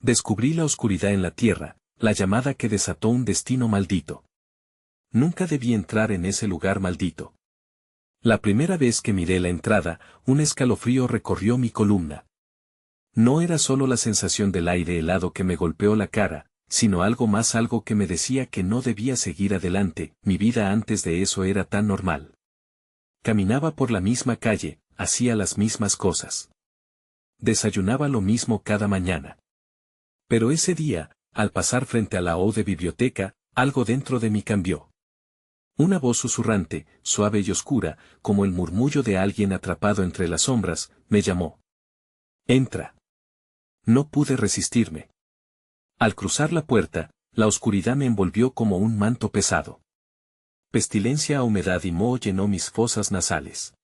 Descubrí la oscuridad en la tierra, la llamada que desató un destino maldito. Nunca debí entrar en ese lugar maldito. La primera vez que miré la entrada, un escalofrío recorrió mi columna. No era solo la sensación del aire helado que me golpeó la cara, sino algo más, algo que me decía que no debía seguir adelante. Mi vida antes de eso era tan normal. Caminaba por la misma calle, hacía las mismas cosas. Desayunaba lo mismo cada mañana. Pero ese día, al pasar frente a la O de biblioteca, algo dentro de mí cambió. Una voz susurrante, suave y oscura, como el murmullo de alguien atrapado entre las sombras, me llamó. Entra. No pude resistirme. Al cruzar la puerta, la oscuridad me envolvió como un manto pesado. Pestilencia, humedad y moho llenó mis fosas nasales.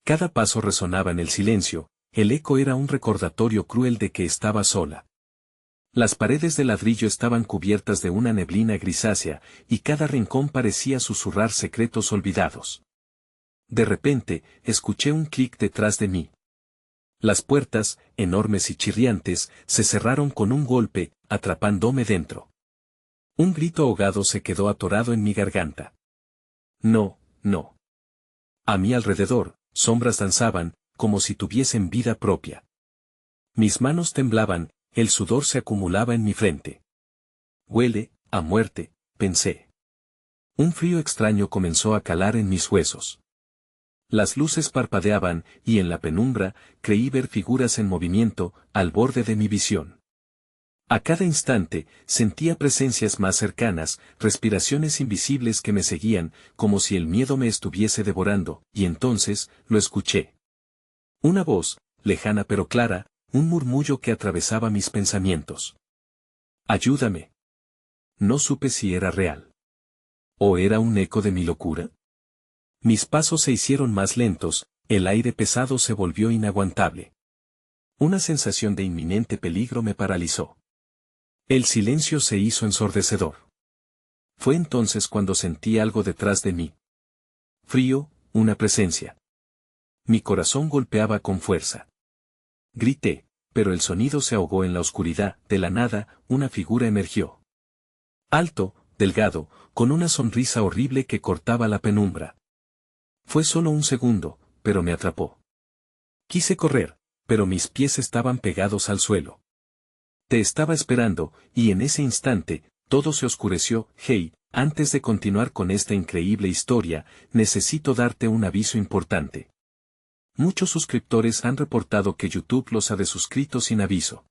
Cada paso resonaba en el silencio, el eco era un recordatorio cruel de que estaba sola. Las paredes de ladrillo estaban cubiertas de una neblina grisácea, y cada rincón parecía susurrar secretos olvidados. De repente, escuché un clic detrás de mí. Las puertas, enormes y chirriantes, se cerraron con un golpe, atrapándome dentro. Un grito ahogado se quedó atorado en mi garganta. No, no. A mi alrededor, sombras danzaban, como si tuviesen vida propia. Mis manos temblaban, el sudor se acumulaba en mi frente. Huele a muerte, pensé. Un frío extraño comenzó a calar en mis huesos. Las luces parpadeaban, y en la penumbra, creí ver figuras en movimiento, al borde de mi visión. A cada instante, sentía presencias más cercanas, respiraciones invisibles que me seguían, como si el miedo me estuviese devorando, y entonces, lo escuché. Una voz, lejana pero clara, un murmullo que atravesaba mis pensamientos. Ayúdame. No supe si era real. ¿O era un eco de mi locura? Mis pasos se hicieron más lentos, el aire pesado se volvió inaguantable. Una sensación de inminente peligro me paralizó. El silencio se hizo ensordecedor. Fue entonces cuando sentí algo detrás de mí. Frío, una presencia. Mi corazón golpeaba con fuerza. Grité, pero el sonido se ahogó en la oscuridad. De la nada, una figura emergió. Alto, delgado, con una sonrisa horrible que cortaba la penumbra. Fue solo un segundo, pero me atrapó. Quise correr, pero mis pies estaban pegados al suelo. Te estaba esperando, y en ese instante, todo se oscureció. Hey, antes de continuar con esta increíble historia, necesito darte un aviso importante. Muchos suscriptores han reportado que YouTube los ha desuscrito sin aviso.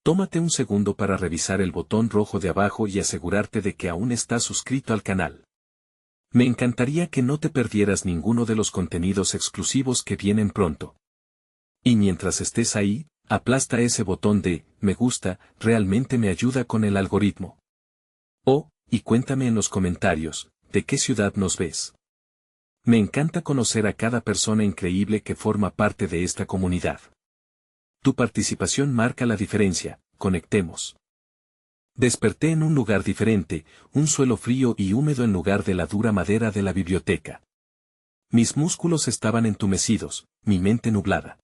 Tómate un segundo para revisar el botón rojo de abajo y asegurarte de que aún estás suscrito al canal. Me encantaría que no te perdieras ninguno de los contenidos exclusivos que vienen pronto. Y mientras estés ahí, aplasta ese botón de me gusta, realmente me ayuda con el algoritmo. Oh, y cuéntame en los comentarios, ¿de qué ciudad nos ves? Me encanta conocer a cada persona increíble que forma parte de esta comunidad. Tu participación marca la diferencia, conectemos. Desperté en un lugar diferente, un suelo frío y húmedo en lugar de la dura madera de la biblioteca. Mis músculos estaban entumecidos, mi mente nublada.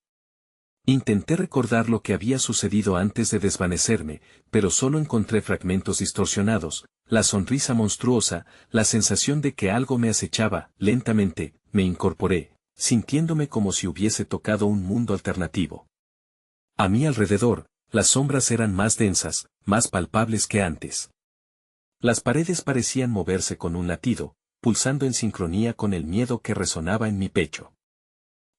Intenté recordar lo que había sucedido antes de desvanecerme, pero solo encontré fragmentos distorsionados, la sonrisa monstruosa, la sensación de que algo me acechaba. Lentamente, me incorporé, sintiéndome como si hubiese tocado un mundo alternativo. A mi alrededor, las sombras eran más densas, más palpables que antes. Las paredes parecían moverse con un latido, pulsando en sincronía con el miedo que resonaba en mi pecho.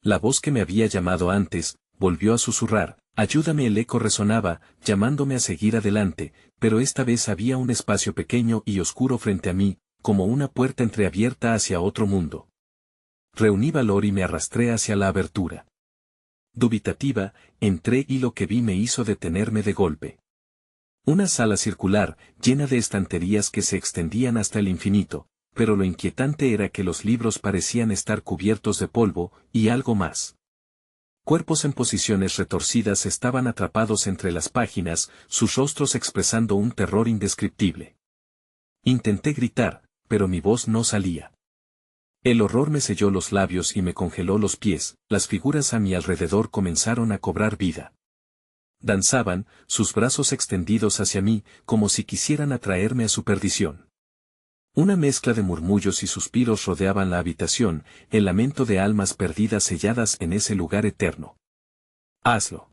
La voz que me había llamado antes, volvió a susurrar, ayúdame. El eco resonaba, llamándome a seguir adelante, pero esta vez había un espacio pequeño y oscuro frente a mí, como una puerta entreabierta hacia otro mundo. Reuní valor y me arrastré hacia la abertura. Dubitativa, entré y lo que vi me hizo detenerme de golpe. Una sala circular, llena de estanterías que se extendían hasta el infinito, pero lo inquietante era que los libros parecían estar cubiertos de polvo, y algo más. Cuerpos en posiciones retorcidas estaban atrapados entre las páginas, sus rostros expresando un terror indescriptible. Intenté gritar, pero mi voz no salía. El horror me selló los labios y me congeló los pies. Las figuras a mi alrededor comenzaron a cobrar vida. danzaban, sus brazos extendidos hacia mí, como si quisieran atraerme a su perdición. Una mezcla de murmullos y suspiros rodeaban la habitación, el lamento de almas perdidas selladas en ese lugar eterno. Hazlo.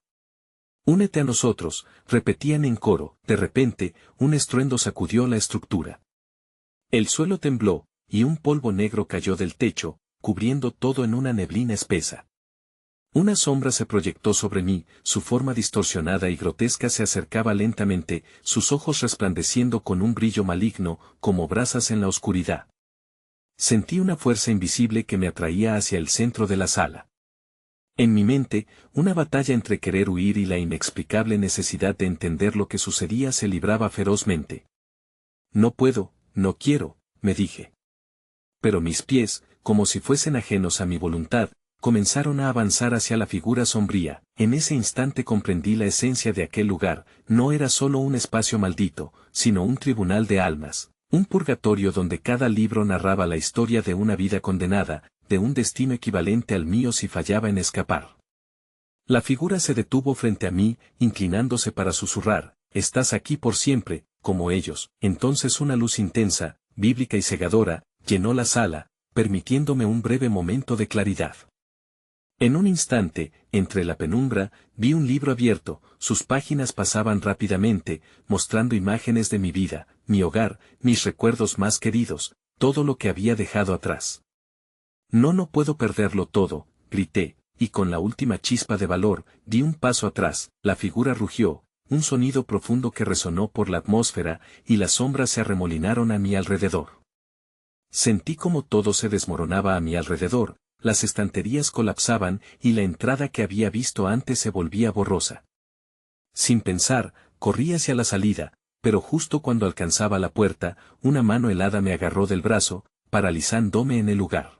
Únete a nosotros, repetían en coro. De repente, un estruendo sacudió la estructura. El suelo tembló, y un polvo negro cayó del techo, cubriendo todo en una neblina espesa. Una sombra se proyectó sobre mí, su forma distorsionada y grotesca se acercaba lentamente, sus ojos resplandeciendo con un brillo maligno, como brasas en la oscuridad. Sentí una fuerza invisible que me atraía hacia el centro de la sala. En mi mente, una batalla entre querer huir y la inexplicable necesidad de entender lo que sucedía se libraba ferozmente. No puedo, no quiero, me dije. Pero mis pies, como si fuesen ajenos a mi voluntad, comenzaron a avanzar hacia la figura sombría. En ese instante comprendí la esencia de aquel lugar, no era solo un espacio maldito, sino un tribunal de almas, un purgatorio donde cada libro narraba la historia de una vida condenada, de un destino equivalente al mío si fallaba en escapar. La figura se detuvo frente a mí, inclinándose para susurrar, «Estás aquí por siempre, como ellos». Entonces una luz intensa, bíblica y cegadora, llenó la sala, permitiéndome un breve momento de claridad. En un instante, entre la penumbra, vi un libro abierto, sus páginas pasaban rápidamente, mostrando imágenes de mi vida, mi hogar, mis recuerdos más queridos, todo lo que había dejado atrás. No puedo perderlo todo, grité, y con la última chispa de valor, di un paso atrás, la figura rugió, un sonido profundo que resonó por la atmósfera, y las sombras se arremolinaron a mi alrededor. Sentí como todo se desmoronaba a mi alrededor, las estanterías colapsaban y la entrada que había visto antes se volvía borrosa. Sin pensar, corrí hacia la salida, pero justo cuando alcanzaba la puerta, una mano helada me agarró del brazo, paralizándome en el lugar.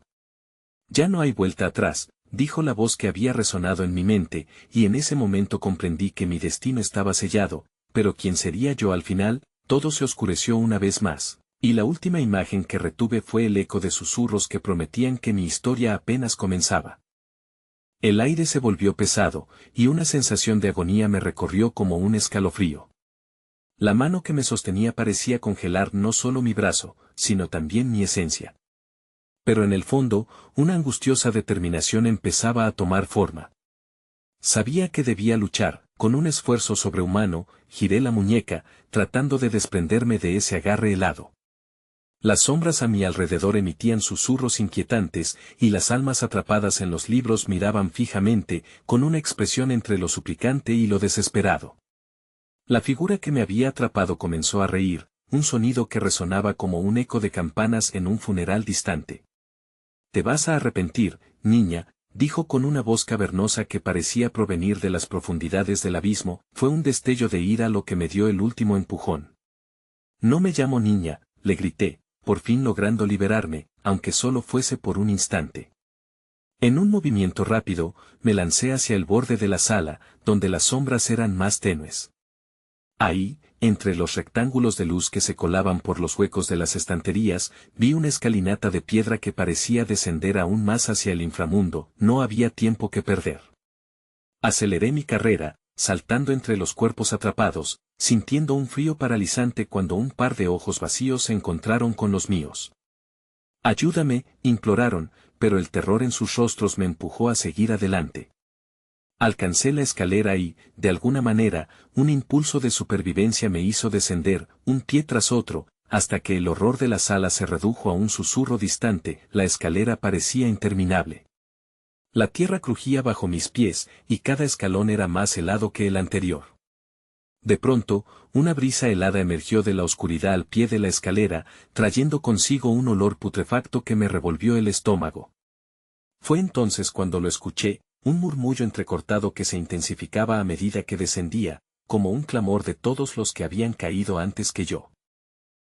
Ya no hay vuelta atrás, dijo la voz que había resonado en mi mente, y en ese momento comprendí que mi destino estaba sellado, pero ¿quién sería yo al final? Todo se oscureció una vez más. Y la última imagen que retuve fue el eco de susurros que prometían que mi historia apenas comenzaba. El aire se volvió pesado, y una sensación de agonía me recorrió como un escalofrío. La mano que me sostenía parecía congelar no solo mi brazo, sino también mi esencia. Pero en el fondo, una angustiosa determinación empezaba a tomar forma. Sabía que debía luchar, con un esfuerzo sobrehumano, giré la muñeca, tratando de desprenderme de ese agarre helado. Las sombras a mi alrededor emitían susurros inquietantes, y las almas atrapadas en los libros miraban fijamente, con una expresión entre lo suplicante y lo desesperado. La figura que me había atrapado comenzó a reír, un sonido que resonaba como un eco de campanas en un funeral distante. «Te vas a arrepentir, niña», dijo con una voz cavernosa que parecía provenir de las profundidades del abismo. Fue un destello de ira lo que me dio el último empujón. «No me llamo niña», le grité, por fin logrando liberarme, aunque solo fuese por un instante. En un movimiento rápido, me lancé hacia el borde de la sala, donde las sombras eran más tenues. Ahí, entre los rectángulos de luz que se colaban por los huecos de las estanterías, vi una escalinata de piedra que parecía descender aún más hacia el inframundo. No había tiempo que perder. Aceleré mi carrera, saltando entre los cuerpos atrapados, sintiendo un frío paralizante cuando un par de ojos vacíos se encontraron con los míos. «Ayúdame», imploraron, pero el terror en sus rostros me empujó a seguir adelante. Alcancé la escalera y, de alguna manera, un impulso de supervivencia me hizo descender, un pie tras otro, hasta que el horror de la sala se redujo a un susurro distante. La escalera parecía interminable. La tierra crujía bajo mis pies, y cada escalón era más helado que el anterior. De pronto, una brisa helada emergió de la oscuridad al pie de la escalera, trayendo consigo un olor putrefacto que me revolvió el estómago. Fue entonces cuando lo escuché, un murmullo entrecortado que se intensificaba a medida que descendía, como un clamor de todos los que habían caído antes que yo.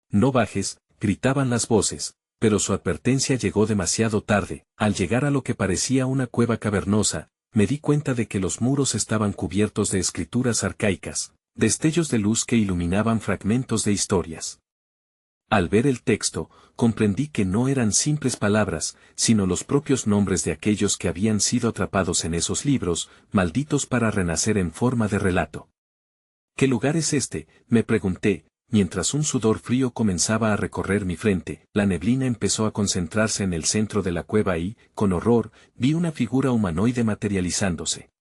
«No bajes», gritaban las voces, pero su advertencia llegó demasiado tarde. Al llegar a lo que parecía una cueva cavernosa, me di cuenta de que los muros estaban cubiertos de escrituras arcaicas, destellos de luz que iluminaban fragmentos de historias. Al ver el texto, comprendí que no eran simples palabras, sino los propios nombres de aquellos que habían sido atrapados en esos libros, malditos para renacer en forma de relato. ¿Qué lugar es este?, me pregunté, mientras un sudor frío comenzaba a recorrer mi frente. La neblina empezó a concentrarse en el centro de la cueva y, con horror, vi una figura humanoide materializándose.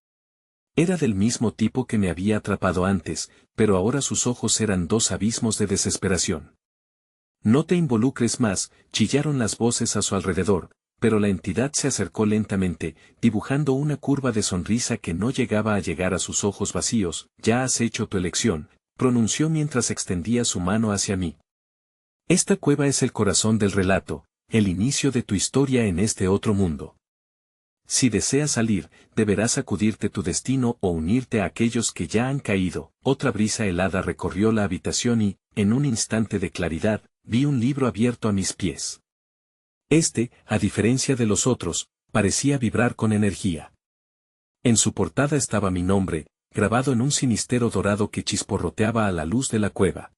Era del mismo tipo que me había atrapado antes, pero ahora sus ojos eran dos abismos de desesperación. No te involucres más, chillaron las voces a su alrededor, pero la entidad se acercó lentamente, dibujando una curva de sonrisa que no llegaba a llegar a sus ojos vacíos. Ya has hecho tu elección, pronunció mientras extendía su mano hacia mí. Esta cueva es el corazón del relato, el inicio de tu historia en este otro mundo. Si deseas salir, deberás sacudirte tu destino o unirte a aquellos que ya han caído. Otra brisa helada recorrió la habitación y, en un instante de claridad, vi un libro abierto a mis pies. Este, a diferencia de los otros, parecía vibrar con energía. En su portada estaba mi nombre, grabado en un cinistero dorado que chisporroteaba a la luz de la cueva.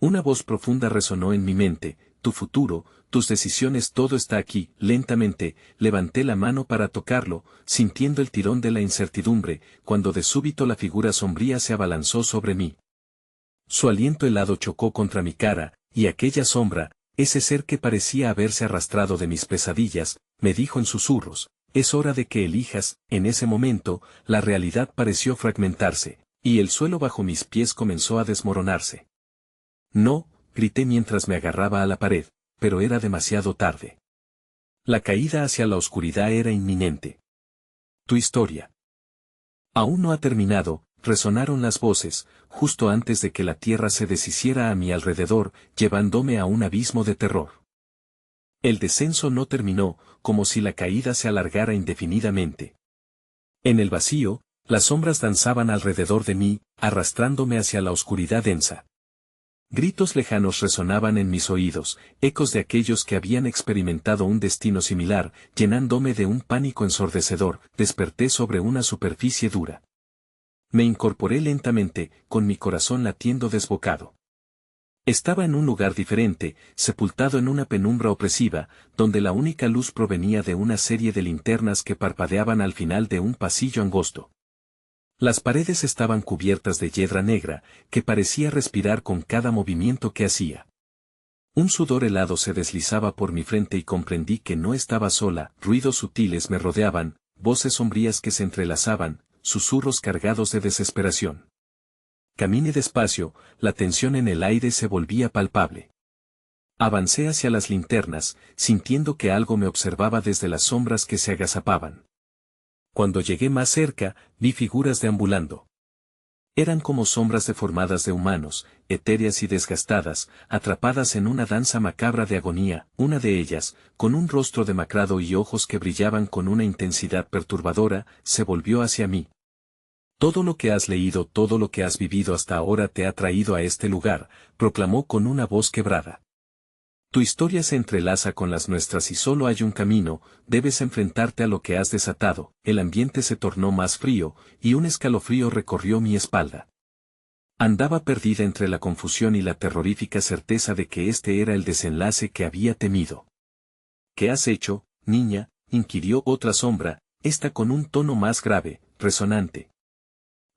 Una voz profunda resonó en mi mente: tu futuro, tus decisiones, todo está aquí. Lentamente, levanté la mano para tocarlo, sintiendo el tirón de la incertidumbre, cuando de súbito la figura sombría se abalanzó sobre mí. Su aliento helado chocó contra mi cara, y aquella sombra, ese ser que parecía haberse arrastrado de mis pesadillas, me dijo en susurros: es hora de que elijas. En ese momento, la realidad pareció fragmentarse, y el suelo bajo mis pies comenzó a desmoronarse. No, grité mientras me agarraba a la pared, pero era demasiado tarde. La caída hacia la oscuridad era inminente. Tu historia aún no ha terminado, resonaron las voces, justo antes de que la tierra se deshiciera a mi alrededor, llevándome a un abismo de terror. El descenso no terminó, como si la caída se alargara indefinidamente. En el vacío, las sombras danzaban alrededor de mí, arrastrándome hacia la oscuridad densa. Gritos lejanos resonaban en mis oídos, ecos de aquellos que habían experimentado un destino similar, llenándome de un pánico ensordecedor. Desperté sobre una superficie dura. Me incorporé lentamente, con mi corazón latiendo desbocado. Estaba en un lugar diferente, sepultado en una penumbra opresiva, donde la única luz provenía de una serie de linternas que parpadeaban al final de un pasillo angosto. Las paredes estaban cubiertas de hiedra negra, que parecía respirar con cada movimiento que hacía. Un sudor helado se deslizaba por mi frente y comprendí que no estaba sola. Ruidos sutiles me rodeaban, voces sombrías que se entrelazaban, susurros cargados de desesperación. Caminé despacio, la tensión en el aire se volvía palpable. Avancé hacia las linternas, sintiendo que algo me observaba desde las sombras que se agazapaban. Cuando llegué más cerca, vi figuras deambulando. Eran como sombras deformadas de humanos, etéreas y desgastadas, atrapadas en una danza macabra de agonía. Una de ellas, con un rostro demacrado y ojos que brillaban con una intensidad perturbadora, se volvió hacia mí. Todo lo que has leído, todo lo que has vivido hasta ahora te ha traído a este lugar, proclamó con una voz quebrada. Tu historia se entrelaza con las nuestras y solo hay un camino, debes enfrentarte a lo que has desatado. El ambiente se tornó más frío, y un escalofrío recorrió mi espalda. Andaba perdida entre la confusión y la terrorífica certeza de que este era el desenlace que había temido. ¿Qué has hecho, niña?, inquirió otra sombra, esta con un tono más grave, resonante.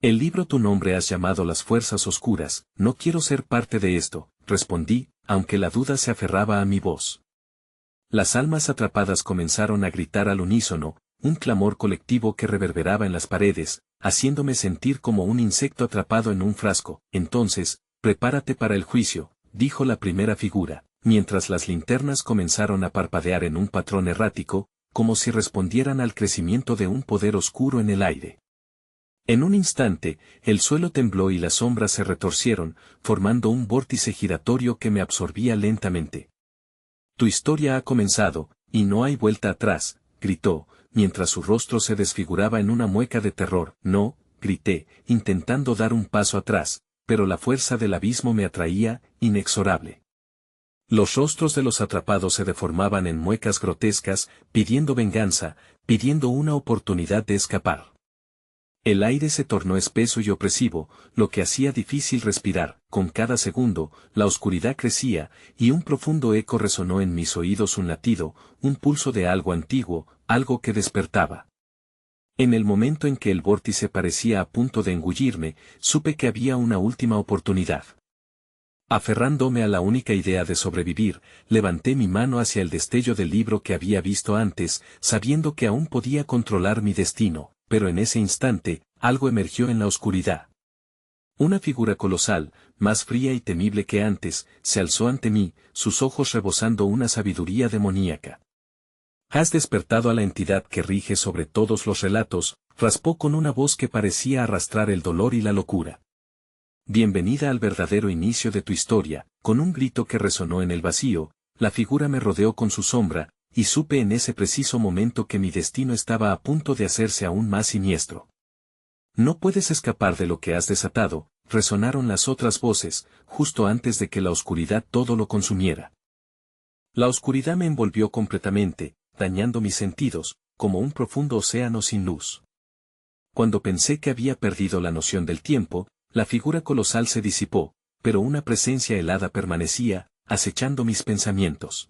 El libro tu nombre has llamado las fuerzas oscuras. No quiero ser parte de esto, respondí, aunque la duda se aferraba a mi voz. Las almas atrapadas comenzaron a gritar al unísono, un clamor colectivo que reverberaba en las paredes, haciéndome sentir como un insecto atrapado en un frasco. Entonces, prepárate para el juicio, dijo la primera figura, mientras las linternas comenzaron a parpadear en un patrón errático, como si respondieran al crecimiento de un poder oscuro en el aire. En un instante, el suelo tembló y las sombras se retorcieron, formando un vórtice giratorio que me absorbía lentamente. Tu historia ha comenzado, y no hay vuelta atrás, gritó, mientras su rostro se desfiguraba en una mueca de terror. No, grité, intentando dar un paso atrás, pero la fuerza del abismo me atraía, inexorable. Los rostros de los atrapados se deformaban en muecas grotescas, pidiendo venganza, pidiendo una oportunidad de escapar. El aire se tornó espeso y opresivo, lo que hacía difícil respirar. Con cada segundo, la oscuridad crecía, y un profundo eco resonó en mis oídos, un latido, un pulso de algo antiguo, algo que despertaba. En el momento en que el vórtice parecía a punto de engullirme, supe que había una última oportunidad. Aferrándome a la única idea de sobrevivir, levanté mi mano hacia el destello del libro que había visto antes, sabiendo que aún podía controlar mi destino, pero en ese instante, algo emergió en la oscuridad. Una figura colosal, más fría y temible que antes, se alzó ante mí, sus ojos rebosando una sabiduría demoníaca. «Has despertado a la entidad que rige sobre todos los relatos», raspó con una voz que parecía arrastrar el dolor y la locura. «Bienvenida al verdadero inicio de tu historia». Con un grito que resonó en el vacío, la figura me rodeó con su sombra, y supe en ese preciso momento que mi destino estaba a punto de hacerse aún más siniestro. «No puedes escapar de lo que has desatado», resonaron las otras voces, justo antes de que la oscuridad todo lo consumiera. La oscuridad me envolvió completamente, dañando mis sentidos, como un profundo océano sin luz. Cuando pensé que había perdido la noción del tiempo, la figura colosal se disipó, pero una presencia helada permanecía, acechando mis pensamientos.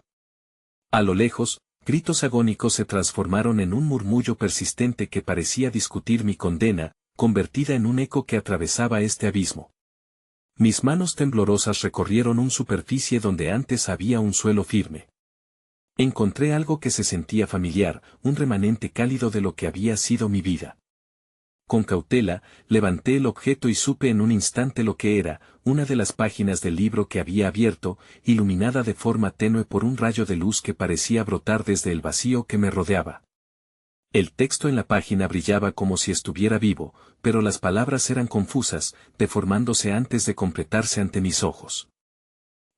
A lo lejos, gritos agónicos se transformaron en un murmullo persistente que parecía discutir mi condena, convertida en un eco que atravesaba este abismo. Mis manos temblorosas recorrieron una superficie donde antes había un suelo firme. Encontré algo que se sentía familiar, un remanente cálido de lo que había sido mi vida. Con cautela, levanté el objeto y supe en un instante lo que era, una de las páginas del libro que había abierto, iluminada de forma tenue por un rayo de luz que parecía brotar desde el vacío que me rodeaba. El texto en la página brillaba como si estuviera vivo, pero las palabras eran confusas, deformándose antes de completarse ante mis ojos.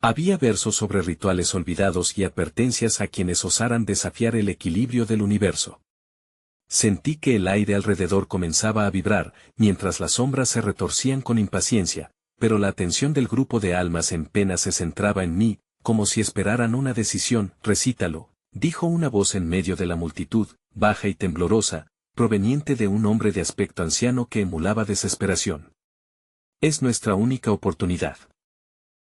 Había versos sobre rituales olvidados y advertencias a quienes osaran desafiar el equilibrio del universo. Sentí que el aire alrededor comenzaba a vibrar, mientras las sombras se retorcían con impaciencia, pero la atención del grupo de almas en pena se centraba en mí, como si esperaran una decisión. «Recítalo», dijo una voz en medio de la multitud, baja y temblorosa, proveniente de un hombre de aspecto anciano que emulaba desesperación. «Es nuestra única oportunidad».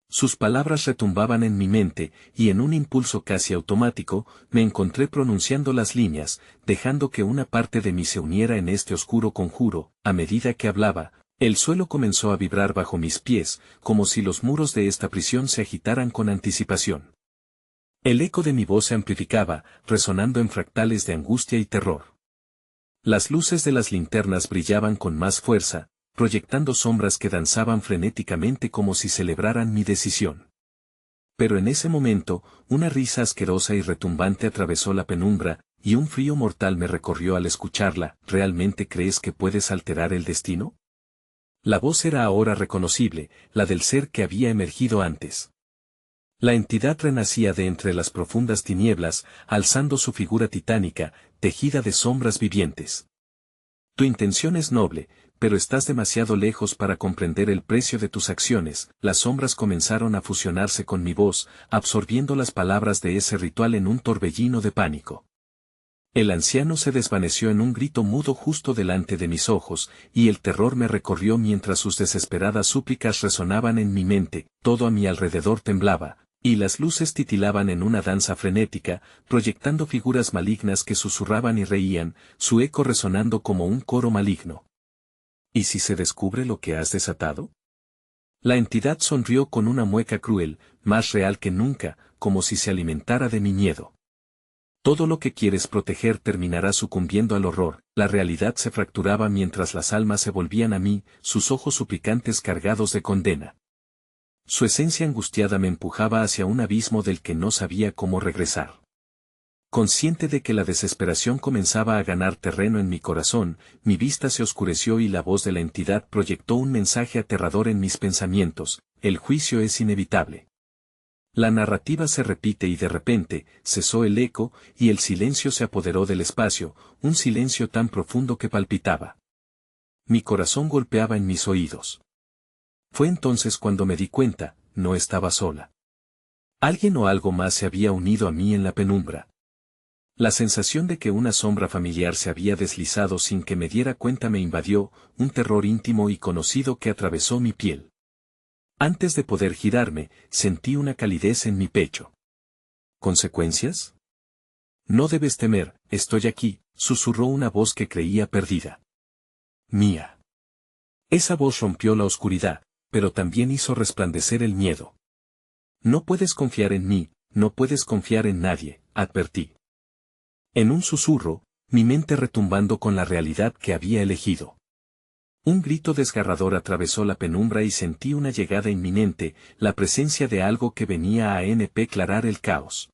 Sus palabras retumbaban en mi mente, y en un impulso casi automático, me encontré pronunciando las líneas, dejando que una parte de mí se uniera en este oscuro conjuro. A medida que hablaba, el suelo comenzó a vibrar bajo mis pies, como si los muros de esta prisión se agitaran con anticipación. El eco de mi voz se amplificaba, resonando en fractales de angustia y terror. Las luces de las linternas brillaban con más fuerza, proyectando sombras que danzaban frenéticamente como si celebraran mi decisión. Pero en ese momento, una risa asquerosa y retumbante atravesó la penumbra, y un frío mortal me recorrió al escucharla. «¿Realmente crees que puedes alterar el destino?». La voz era ahora reconocible, la del ser que había emergido antes. La entidad renacía de entre las profundas tinieblas, alzando su figura titánica, tejida de sombras vivientes. «Tu intención es noble, pero estás demasiado lejos para comprender el precio de tus acciones». Las sombras comenzaron a fusionarse con mi voz, absorbiendo las palabras de ese ritual en un torbellino de pánico. El anciano se desvaneció en un grito mudo justo delante de mis ojos, y el terror me recorrió mientras sus desesperadas súplicas resonaban en mi mente. Todo a mi alrededor temblaba, y las luces titilaban en una danza frenética, proyectando figuras malignas que susurraban y reían, su eco resonando como un coro maligno. «¿Y si se descubre lo que has desatado?». La entidad sonrió con una mueca cruel, más real que nunca, como si se alimentara de mi miedo. «Todo lo que quieres proteger terminará sucumbiendo al horror». La realidad se fracturaba mientras las almas se volvían a mí, sus ojos suplicantes cargados de condena. Su esencia angustiada me empujaba hacia un abismo del que no sabía cómo regresar. Consciente de que la desesperación comenzaba a ganar terreno en mi corazón, mi vista se oscureció y la voz de la entidad proyectó un mensaje aterrador en mis pensamientos: «El juicio es inevitable». La narrativa se repite y de repente, cesó el eco, y el silencio se apoderó del espacio, un silencio tan profundo que palpitaba. Mi corazón golpeaba en mis oídos. Fue entonces cuando me di cuenta, no estaba sola. Alguien o algo más se había unido a mí en la penumbra. La sensación de que una sombra familiar se había deslizado sin que me diera cuenta me invadió, un terror íntimo y conocido que atravesó mi piel. Antes de poder girarme, sentí una calidez en mi pecho. ¿Consecuencias? No debes temer, estoy aquí, susurró una voz que creía perdida. Mía. Esa voz rompió la oscuridad, pero también hizo resplandecer el miedo. No puedes confiar en mí, no puedes confiar en nadie, advertí. En un susurro, mi mente retumbando con la realidad que había elegido. Un grito desgarrador atravesó la penumbra y sentí una llegada inminente, la presencia de algo que venía a clarar el caos.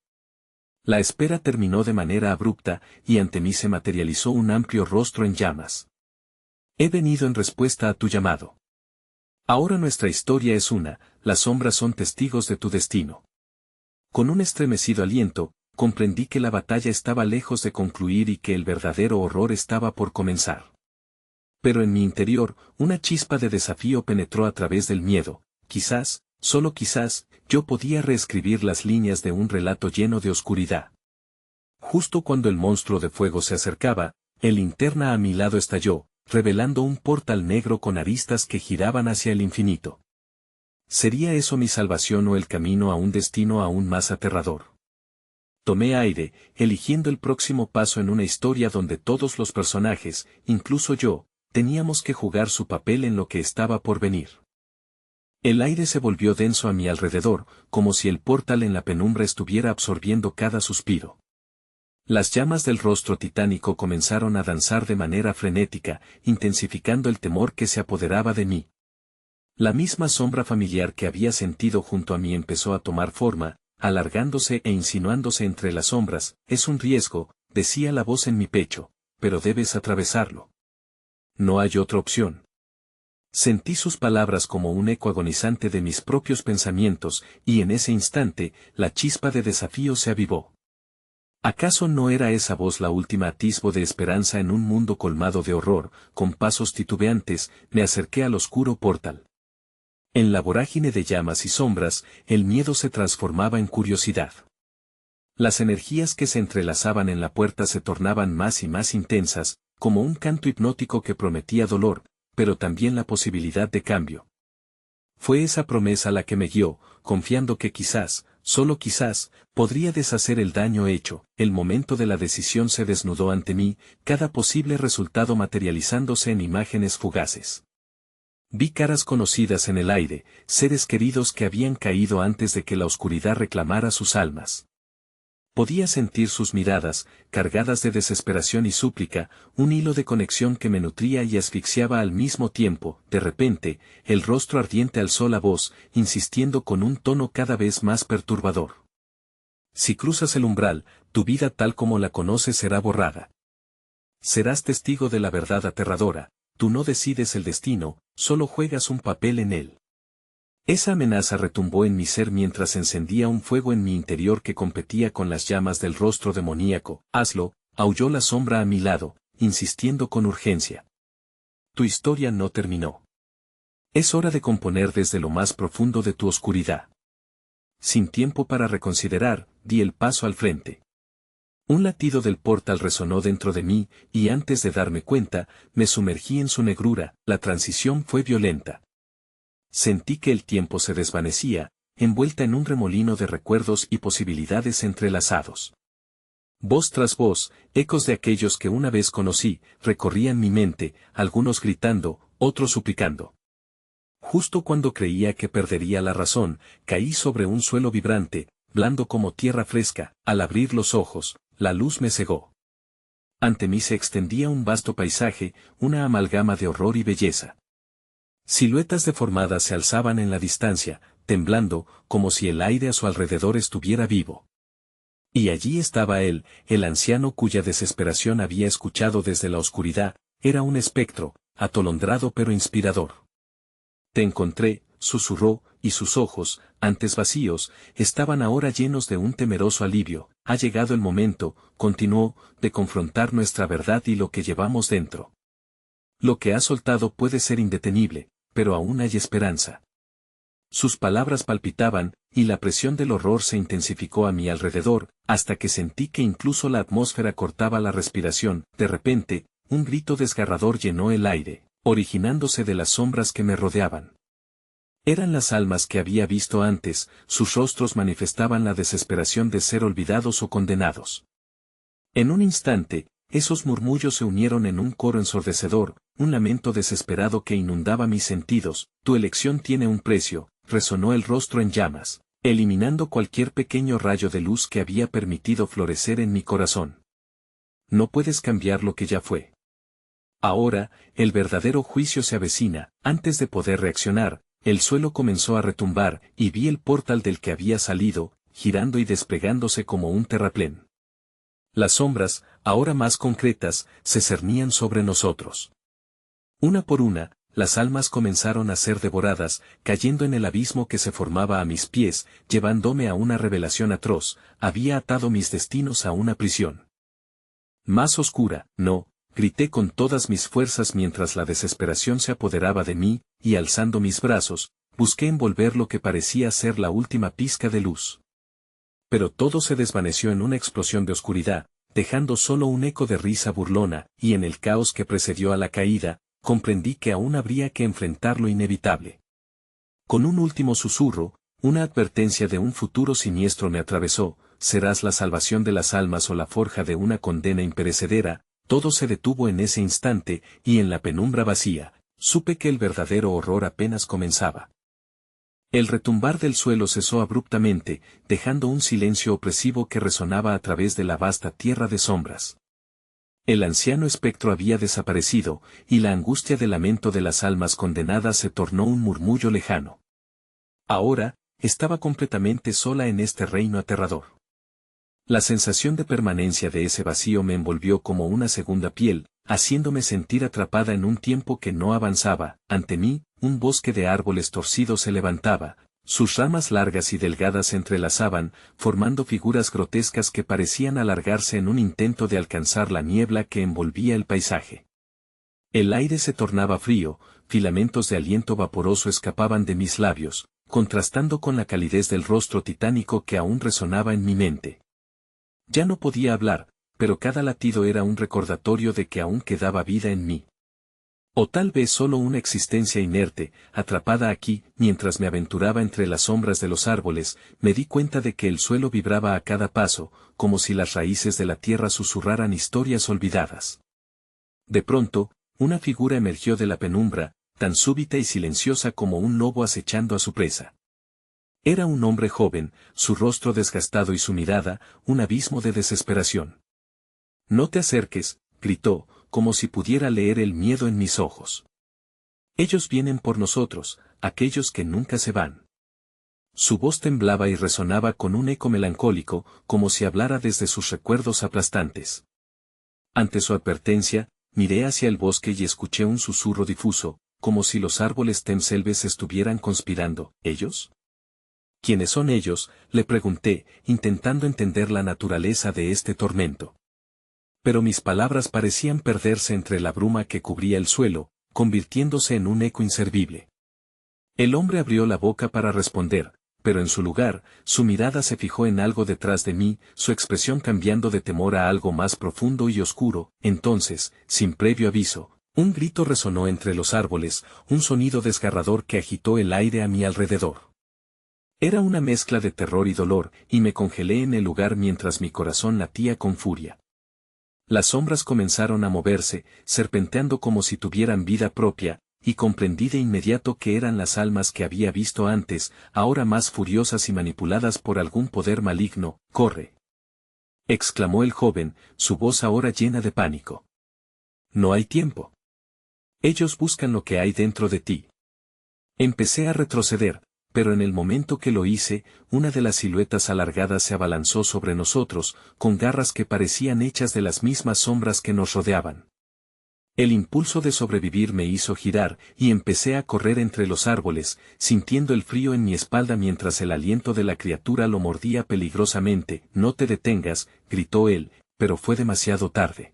La espera terminó de manera abrupta, y ante mí se materializó un amplio rostro en llamas. He venido en respuesta a tu llamado. Ahora nuestra historia es una, las sombras son testigos de tu destino. Con un estremecido aliento, comprendí que la batalla estaba lejos de concluir y que el verdadero horror estaba por comenzar. Pero en mi interior, una chispa de desafío penetró a través del miedo. Quizás, solo quizás, yo podía reescribir las líneas de un relato lleno de oscuridad. Justo cuando el monstruo de fuego se acercaba, el linterna a mi lado estalló, revelando un portal negro con aristas que giraban hacia el infinito. ¿Sería eso mi salvación o el camino a un destino aún más aterrador? Tomé aire, eligiendo el próximo paso en una historia donde todos los personajes, incluso yo, teníamos que jugar su papel en lo que estaba por venir. El aire se volvió denso a mi alrededor, como si el portal en la penumbra estuviera absorbiendo cada suspiro. Las llamas del rostro titánico comenzaron a danzar de manera frenética, intensificando el temor que se apoderaba de mí. La misma sombra familiar que había sentido junto a mí empezó a tomar forma, alargándose e insinuándose entre las sombras. Es un riesgo, decía la voz en mi pecho, pero debes atravesarlo. No hay otra opción. Sentí sus palabras como un eco agonizante de mis propios pensamientos, y en ese instante, la chispa de desafío se avivó. ¿Acaso no era esa voz la última atisbo de esperanza en un mundo colmado de horror? Con pasos titubeantes, me acerqué al oscuro portal. En la vorágine de llamas y sombras, el miedo se transformaba en curiosidad. Las energías que se entrelazaban en la puerta se tornaban más y más intensas, como un canto hipnótico que prometía dolor, pero también la posibilidad de cambio. Fue esa promesa la que me guió, confiando que quizás, solo quizás, podría deshacer el daño hecho. El momento de la decisión se desnudó ante mí, cada posible resultado materializándose en imágenes fugaces. Vi caras conocidas en el aire, seres queridos que habían caído antes de que la oscuridad reclamara sus almas. Podía sentir sus miradas, cargadas de desesperación y súplica, un hilo de conexión que me nutría y asfixiaba al mismo tiempo. De repente, el rostro ardiente alzó la voz, insistiendo con un tono cada vez más perturbador. Si cruzas el umbral, tu vida tal como la conoces será borrada. Serás testigo de la verdad aterradora, tú no decides el destino, solo juegas un papel en él. Esa amenaza retumbó en mi ser mientras encendía un fuego en mi interior que competía con las llamas del rostro demoníaco. Hazlo, aulló la sombra a mi lado, insistiendo con urgencia. Tu historia no terminó. Es hora de componer desde lo más profundo de tu oscuridad. Sin tiempo para reconsiderar, di el paso al frente. Un latido del portal resonó dentro de mí, y antes de darme cuenta, me sumergí en su negrura. La transición fue violenta. Sentí que el tiempo se desvanecía, envuelta en un remolino de recuerdos y posibilidades entrelazados. Voz tras voz, ecos de aquellos que una vez conocí, recorrían mi mente, algunos gritando, otros suplicando. Justo cuando creía que perdería la razón, caí sobre un suelo vibrante, blando como tierra fresca. Al abrir los ojos, la luz me cegó. Ante mí se extendía un vasto paisaje, una amalgama de horror y belleza. Siluetas deformadas se alzaban en la distancia, temblando, como si el aire a su alrededor estuviera vivo. Y allí estaba él, el anciano cuya desesperación había escuchado desde la oscuridad. Era un espectro, atolondrado pero inspirador. Te encontré, susurró, y sus ojos, antes vacíos, estaban ahora llenos de un temeroso alivio. Ha llegado el momento, continuó, de confrontar nuestra verdad y lo que llevamos dentro. Lo que has soltado puede ser indetenible, pero aún hay esperanza. Sus palabras palpitaban, y la presión del horror se intensificó a mi alrededor, hasta que sentí que incluso la atmósfera cortaba la respiración. De repente, un grito desgarrador llenó el aire, originándose de las sombras que me rodeaban. Eran las almas que había visto antes, sus rostros manifestaban la desesperación de ser olvidados o condenados. En un instante, esos murmullos se unieron en un coro ensordecedor, un lamento desesperado que inundaba mis sentidos. Tu elección tiene un precio, resonó el rostro en llamas, eliminando cualquier pequeño rayo de luz que había permitido florecer en mi corazón. No puedes cambiar lo que ya fue. Ahora, el verdadero juicio se avecina. Antes de poder reaccionar, el suelo comenzó a retumbar, y vi el portal del que había salido, girando y desplegándose como un terraplén. Las sombras, ahora más concretas, se cernían sobre nosotros. Una por una, las almas comenzaron a ser devoradas, cayendo en el abismo que se formaba a mis pies, llevándome a una revelación atroz. Había atado mis destinos a una prisión. Más oscura, no, grité con todas mis fuerzas mientras la desesperación se apoderaba de mí, y alzando mis brazos, busqué envolver lo que parecía ser la última pizca de luz. Pero todo se desvaneció en una explosión de oscuridad, dejando solo un eco de risa burlona, y en el caos que precedió a la caída, comprendí que aún habría que enfrentar lo inevitable. Con un último susurro, una advertencia de un futuro siniestro me atravesó: serás la salvación de las almas o la forja de una condena imperecedera. Todo se detuvo en ese instante, y en la penumbra vacía, supe que el verdadero horror apenas comenzaba. El retumbar del suelo cesó abruptamente, dejando un silencio opresivo que resonaba a través de la vasta tierra de sombras. El anciano espectro había desaparecido, y la angustia del lamento de las almas condenadas se tornó un murmullo lejano. Ahora, estaba completamente sola en este reino aterrador. La sensación de permanencia de ese vacío me envolvió como una segunda piel, haciéndome sentir atrapada en un tiempo que no avanzaba. Ante mí, un bosque de árboles torcidos se levantaba, sus ramas largas y delgadas se entrelazaban, formando figuras grotescas que parecían alargarse en un intento de alcanzar la niebla que envolvía el paisaje. El aire se tornaba frío, filamentos de aliento vaporoso escapaban de mis labios, contrastando con la calidez del rostro titánico que aún resonaba en mi mente. Ya no podía hablar, pero cada latido era un recordatorio de que aún quedaba vida en mí. O tal vez solo una existencia inerte, atrapada aquí. Mientras me aventuraba entre las sombras de los árboles, me di cuenta de que el suelo vibraba a cada paso, como si las raíces de la tierra susurraran historias olvidadas. De pronto, una figura emergió de la penumbra, tan súbita y silenciosa como un lobo acechando a su presa. Era un hombre joven, su rostro desgastado y su mirada, un abismo de desesperación. «No te acerques», gritó, como si pudiera leer el miedo en mis ojos. «Ellos vienen por nosotros, aquellos que nunca se van». Su voz temblaba y resonaba con un eco melancólico, como si hablara desde sus recuerdos aplastantes. Ante su advertencia, miré hacia el bosque y escuché un susurro difuso, como si los árboles temselves estuvieran conspirando. ¿Ellos? ¿Quiénes son ellos?, le pregunté, intentando entender la naturaleza de este tormento. Pero mis palabras parecían perderse entre la bruma que cubría el suelo, convirtiéndose en un eco inservible. El hombre abrió la boca para responder, pero en su lugar, su mirada se fijó en algo detrás de mí, su expresión cambiando de temor a algo más profundo y oscuro. Entonces, sin previo aviso, un grito resonó entre los árboles, un sonido desgarrador que agitó el aire a mi alrededor. Era una mezcla de terror y dolor, y me congelé en el lugar mientras mi corazón latía con furia. Las sombras comenzaron a moverse, serpenteando como si tuvieran vida propia, y comprendí de inmediato que eran las almas que había visto antes, ahora más furiosas y manipuladas por algún poder maligno. «¡Corre!», exclamó el joven, su voz ahora llena de pánico. «No hay tiempo. Ellos buscan lo que hay dentro de ti». Empecé a retroceder, pero en el momento que lo hice, una de las siluetas alargadas se abalanzó sobre nosotros, con garras que parecían hechas de las mismas sombras que nos rodeaban. El impulso de sobrevivir me hizo girar, y empecé a correr entre los árboles, sintiendo el frío en mi espalda mientras el aliento de la criatura lo mordía peligrosamente. «No te detengas», gritó él, pero fue demasiado tarde.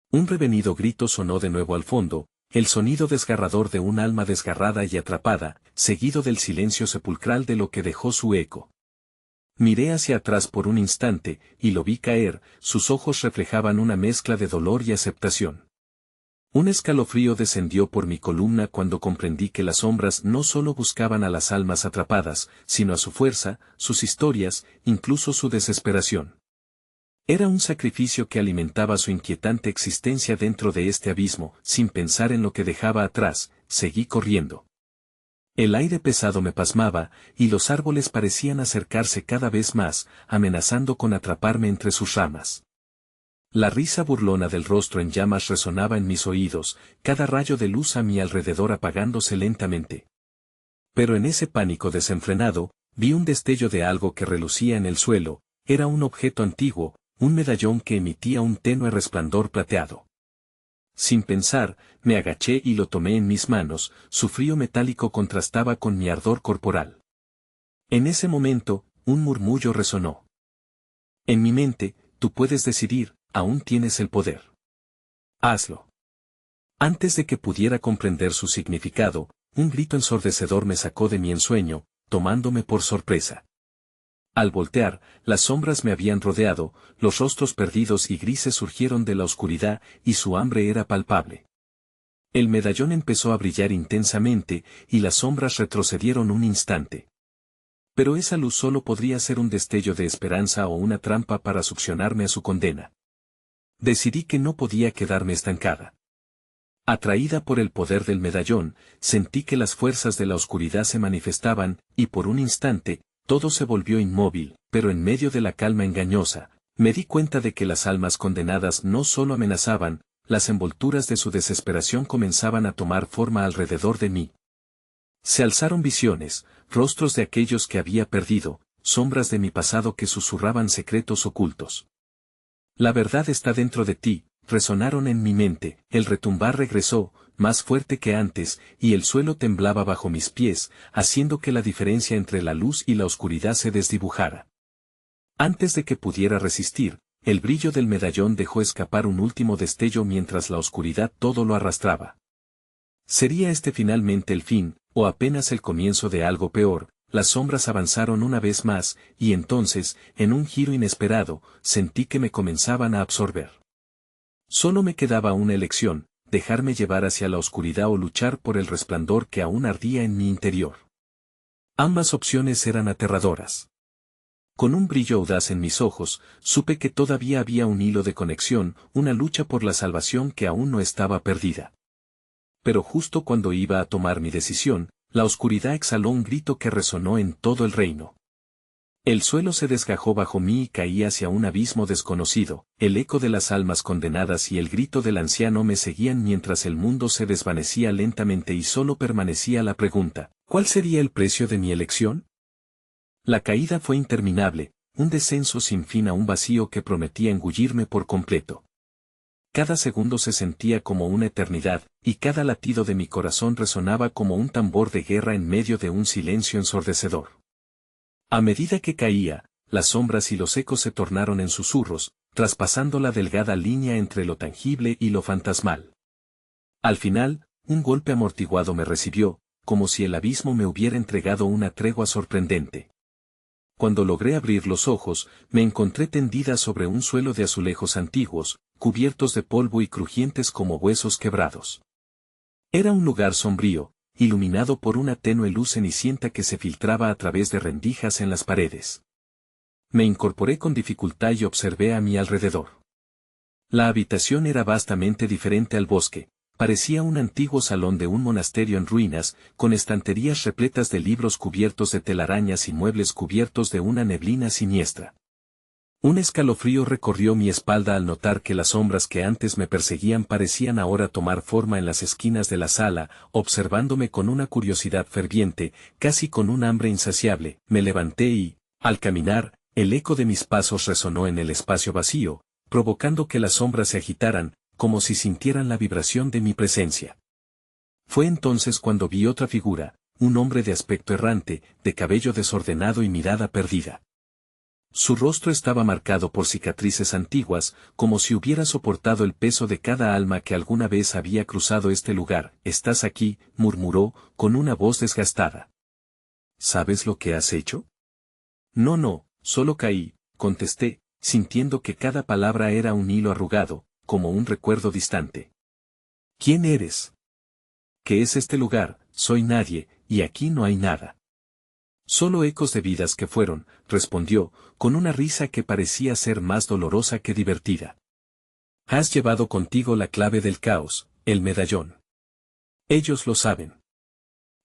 Un revenido grito sonó de nuevo al fondo, el sonido desgarrador de un alma desgarrada y atrapada, seguido del silencio sepulcral de lo que dejó su eco. Miré hacia atrás por un instante, y lo vi caer, sus ojos reflejaban una mezcla de dolor y aceptación. Un escalofrío descendió por mi columna cuando comprendí que las sombras no solo buscaban a las almas atrapadas, sino a su fuerza, sus historias, incluso su desesperación. Era un sacrificio que alimentaba su inquietante existencia dentro de este abismo. Sin pensar en lo que dejaba atrás, seguí corriendo. El aire pesado me pasmaba, y los árboles parecían acercarse cada vez más, amenazando con atraparme entre sus ramas. La risa burlona del rostro en llamas resonaba en mis oídos, cada rayo de luz a mi alrededor apagándose lentamente. Pero en ese pánico desenfrenado, vi un destello de algo que relucía en el suelo. Era un objeto antiguo, un medallón que emitía un tenue resplandor plateado. Sin pensar, me agaché y lo tomé en mis manos. Su frío metálico contrastaba con mi ardor corporal. En ese momento, un murmullo resonó. En mi mente, tú puedes decidir, aún tienes el poder. Hazlo. Antes de que pudiera comprender su significado, un grito ensordecedor me sacó de mi ensueño, tomándome por sorpresa. Al voltear, las sombras me habían rodeado, los rostros perdidos y grises surgieron de la oscuridad, y su hambre era palpable. El medallón empezó a brillar intensamente, y las sombras retrocedieron un instante. Pero esa luz solo podría ser un destello de esperanza o una trampa para succionarme a su condena. Decidí que no podía quedarme estancada. Atraída por el poder del medallón, sentí que las fuerzas de la oscuridad se manifestaban, y por un instante, todo se volvió inmóvil, pero en medio de la calma engañosa, me di cuenta de que las almas condenadas no solo amenazaban, las envolturas de su desesperación comenzaban a tomar forma alrededor de mí. Se alzaron visiones, rostros de aquellos que había perdido, sombras de mi pasado que susurraban secretos ocultos. La verdad está dentro de ti, resonaron en mi mente, el retumbar regresó, más fuerte que antes, y el suelo temblaba bajo mis pies, haciendo que la diferencia entre la luz y la oscuridad se desdibujara. Antes de que pudiera resistir, el brillo del medallón dejó escapar un último destello mientras la oscuridad todo lo arrastraba. ¿Sería este finalmente el fin, o apenas el comienzo de algo peor? Las sombras avanzaron una vez más, y entonces, en un giro inesperado, sentí que me comenzaban a absorber. Solo me quedaba una elección, dejarme llevar hacia la oscuridad o luchar por el resplandor que aún ardía en mi interior. Ambas opciones eran aterradoras. Con un brillo audaz en mis ojos, supe que todavía había un hilo de conexión, una lucha por la salvación que aún no estaba perdida. Pero justo cuando iba a tomar mi decisión, la oscuridad exhaló un grito que resonó en todo el reino. El suelo se desgajó bajo mí y caí hacia un abismo desconocido, el eco de las almas condenadas y el grito del anciano me seguían mientras el mundo se desvanecía lentamente y solo permanecía la pregunta, ¿cuál sería el precio de mi elección? La caída fue interminable, un descenso sin fin a un vacío que prometía engullirme por completo. Cada segundo se sentía como una eternidad, y cada latido de mi corazón resonaba como un tambor de guerra en medio de un silencio ensordecedor. A medida que caía, las sombras y los ecos se tornaron en susurros, traspasando la delgada línea entre lo tangible y lo fantasmal. Al final, un golpe amortiguado me recibió, como si el abismo me hubiera entregado una tregua sorprendente. Cuando logré abrir los ojos, me encontré tendida sobre un suelo de azulejos antiguos, cubiertos de polvo y crujientes como huesos quebrados. Era un lugar sombrío, iluminado por una tenue luz cenicienta que se filtraba a través de rendijas en las paredes. Me incorporé con dificultad y observé a mi alrededor. La habitación era vastamente diferente al bosque, parecía un antiguo salón de un monasterio en ruinas, con estanterías repletas de libros cubiertos de telarañas y muebles cubiertos de una neblina siniestra. Un escalofrío recorrió mi espalda al notar que las sombras que antes me perseguían parecían ahora tomar forma en las esquinas de la sala, observándome con una curiosidad ferviente, casi con un hambre insaciable. Me levanté y, al caminar, el eco de mis pasos resonó en el espacio vacío, provocando que las sombras se agitaran, como si sintieran la vibración de mi presencia. Fue entonces cuando vi otra figura, un hombre de aspecto errante, de cabello desordenado y mirada perdida. Su rostro estaba marcado por cicatrices antiguas, como si hubiera soportado el peso de cada alma que alguna vez había cruzado este lugar. «¿Estás aquí?», murmuró, con una voz desgastada. «¿Sabes lo que has hecho?». «No, solo caí», contesté, sintiendo que cada palabra era un hilo arrugado, como un recuerdo distante. «¿Quién eres?». «¿Qué es este lugar?». «Soy nadie, y aquí no hay nada». «Solo ecos de vidas que fueron», respondió, con una risa que parecía ser más dolorosa que divertida. «Has llevado contigo la clave del caos, el medallón. Ellos lo saben.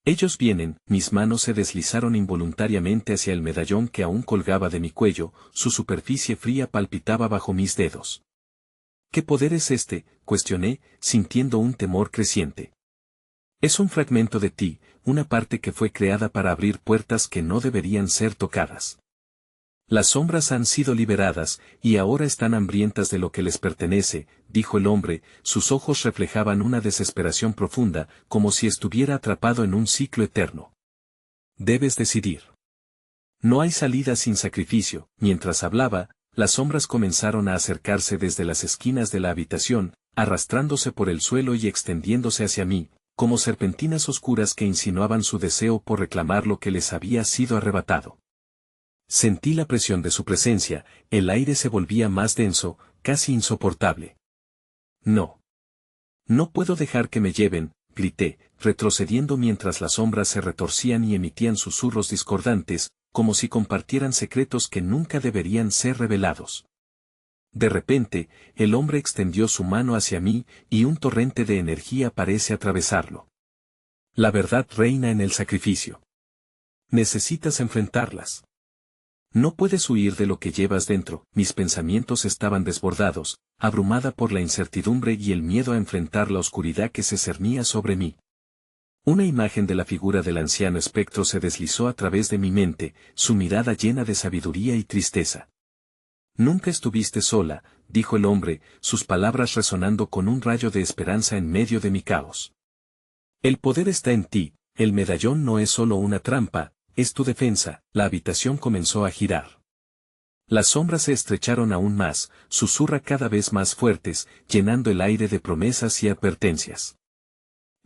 Ellos vienen». Mis manos se deslizaron involuntariamente hacia el medallón que aún colgaba de mi cuello, su superficie fría palpitaba bajo mis dedos. «¿Qué poder es este?», cuestioné, sintiendo un temor creciente. «Es un fragmento de ti, una parte que fue creada para abrir puertas que no deberían ser tocadas. Las sombras han sido liberadas, y ahora están hambrientas de lo que les pertenece», dijo el hombre, sus ojos reflejaban una desesperación profunda, como si estuviera atrapado en un ciclo eterno. «Debes decidir. No hay salida sin sacrificio». Mientras hablaba, las sombras comenzaron a acercarse desde las esquinas de la habitación, arrastrándose por el suelo y extendiéndose hacia mí, como serpentinas oscuras que insinuaban su deseo por reclamar lo que les había sido arrebatado. Sentí la presión de su presencia, el aire se volvía más denso, casi insoportable. «No. No puedo dejar que me lleven», grité, retrocediendo mientras las sombras se retorcían y emitían susurros discordantes, como si compartieran secretos que nunca deberían ser revelados. De repente, el hombre extendió su mano hacia mí, y un torrente de energía parece atravesarlo. «La verdad reina en el sacrificio. Necesitas enfrentarlas. No puedes huir de lo que llevas dentro». Mis pensamientos estaban desbordados, abrumada por la incertidumbre y el miedo a enfrentar la oscuridad que se cernía sobre mí. Una imagen de la figura del anciano espectro se deslizó a través de mi mente, su mirada llena de sabiduría y tristeza. «Nunca estuviste sola», dijo el hombre, sus palabras resonando con un rayo de esperanza en medio de mi caos. «El poder está en ti, el medallón no es solo una trampa, es tu defensa». La habitación comenzó a girar. Las sombras se estrecharon aún más, susurra cada vez más fuertes, llenando el aire de promesas y advertencias.